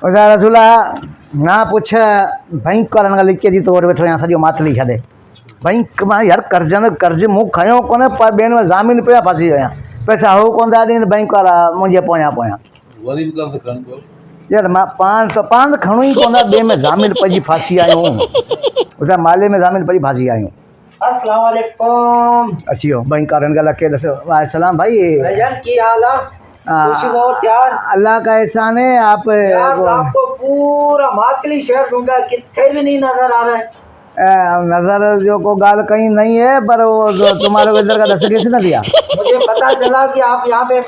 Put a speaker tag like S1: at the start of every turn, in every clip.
S1: रसूला ना पुछ बैंक करण लिख के दी तो वेठो यहाँ सॼो मातली छॾे बैंक में यार कर्ज मूं खयो कोन्हे पर ॿियनि में ज़ामीन पिया फसी विया पैसा हो कोन था ॾियनि बैंक वारा मुंहिंजे पोयां
S2: वरी बि कर्ज़ खण पियो
S1: यार मां पान खणो ई कोन ॿिए में ज़ामीन पइजी फासी आहियूं उसा माले में ज़ामीन पइजी फासी आहियूं।
S3: अस्सलाम वालेकुम।
S1: अची वियो बैंक वारनि खे लखे ॾिसो वालेकुम भाई
S3: भाईजान की हाल है? खुशी हो यार?
S1: अल्लाह का एहसान है आप
S3: यार आपको पूरा मातली शहर ढूंढा कितने भी नहीं नजर आ रहा है।
S1: नजर जो को गाल कहीं नहीं है पर वो जो तुम्हारे को इधर का दस किसी ने दिया
S3: मुझे पता चला कि आप यहाँ पे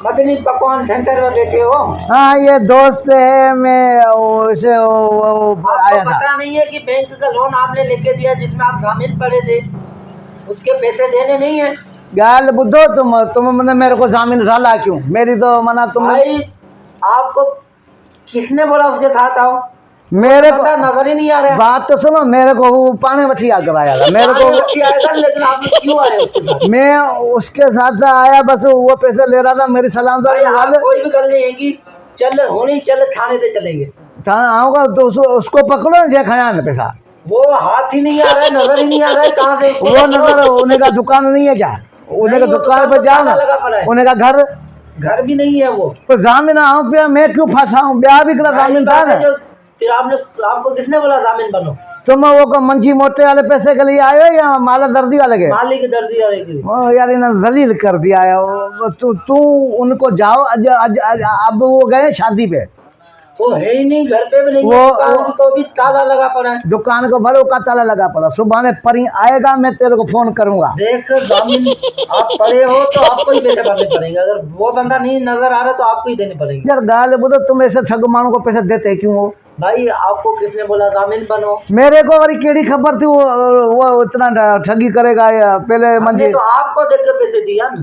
S3: मदनी पकवान सेंटर में बैठे हो।
S1: हाँ ये दोस्त है मैं उसे आया था।
S3: पता नहीं है कि बैंक का लोन आपने लेके दिया जिसमें आप शामिल पड़े थे उसके पैसे देने नहीं है।
S1: गाल बुद्धो तुम मैंने मेरे को जामीन डाला क्यों मेरी तो मना तुम
S3: भाई आपको किसने बोला उसके साथ आओ?
S1: मेरे को
S3: नजर ही नहीं आ रहा।
S1: बात तो सुनो मेरे को वो पानी मछली आकर आया था मेरे को
S3: लेकिन आप क्यों आए उसके साथ?
S1: मैं उसके साथ आया बस वो पैसे ले रहा था मेरी सलाम
S3: कोई भी गल नहीं है कि चल होनी चल थाने से चलेंगे
S1: थाना आऊंगा तो उसको पकड़ो जे खाया ना पैसा
S3: वो हाथ ही नहीं आ रहा है नजर ही नहीं आ रहा है कहाँ से
S1: वो नजर उन्हें का दुकान नहीं है क्या उन्हें का दुकान पर जाओ ना उन्हें का घर
S3: भी नहीं है वो
S1: तो जामीन आऊँ पे मैं क्यों फंसा हूँ ब्याह भी करा जामीन था ना
S3: फिर आपको किसने बोला जामीन बनो?
S1: तुम वो को मंजी मोटे वाले पैसे के लिए आए हो या माला दर्दी वाले के?
S3: मालिक दर्दी वाले के।
S1: ओ यार इन्होंने दलील कर दिया है तू उनको जाओ अब वो गए शादी पे
S3: वो है ही नहीं घर पे भी नहीं
S1: वो
S3: दुकान को भी ताला लगा पड़ा है।
S1: दुकान को भले का ताला लगा पड़ा सुबह में परी आएगा मैं तेरे को फोन करूंगा।
S3: देख जामीन आप पड़े हो तो आपको ही पैसे भरने पड़ेंगे अगर वो बंदा नहीं नजर आ रहा तो आपको ही देने पड़ेंगे।
S1: यार गाल बोलो तुम ऐसे ठग मानों को पैसे देते क्यों हो?
S3: भाई आपको किसने बोला जामीन बनो?
S1: मेरे को वही केड़ी खबर थी वो इतना ठगी करेगा या पहले मंजी
S3: तो आपको देख के पैसे दिया ना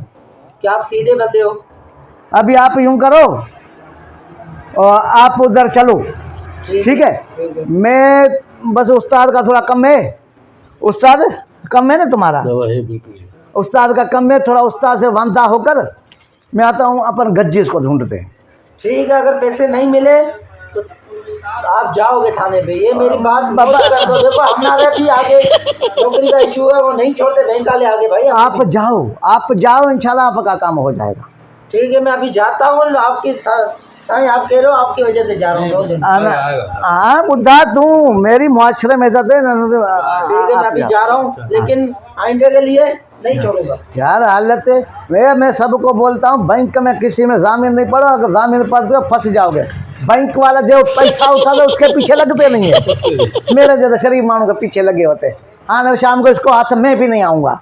S3: कि आप सीधे बंदे हो।
S1: अभी आप यूं करो और आप उधर चलो ठीक है मैं बस उस्ताद का थोड़ा कम है उस्ताद कम है ना तुम्हारा उस्ताद का कम है थोड़ा उस्ताद से वांदा होकर मैं आता हूँ अपन गज्जी इसको ढूंढते हैं।
S3: ठीक है अगर पैसे नहीं मिले तो आप जाओगे थाने पे ये मेरी बात बाबा कर दो। देखो हमारे भी आगे नौकरी का इशू है वो नहीं छोड़ते बैंक वाले आगे भाई
S1: आप जाओ इंशाल्लाह आपका काम हो जाएगा।
S3: ठीक है मैं अभी जाता हूँ आपकी आप कह रहे हो आपकी वजह से जा रहा हूँ।
S1: हाँ बुद्धा तू मेरी मुआशरे में ठीक है
S3: मैं अभी जा रहा हूँ लेकिन आइंदे के लिए नहीं छोड़ूंगा।
S1: यार हालत है मैं सबको बोलता हूँ बैंक में किसी में जामीन नहीं पड़ो अगर जामीन पड़ गए फंस जाओगे। बैंक वाला जो पैसा उठाते उसके पीछे लगते नहीं है मेरे जैसे शरीफ मानों के पीछे लगे होते। हाँ शाम को इसको हाथ में भी नहीं आऊँगा।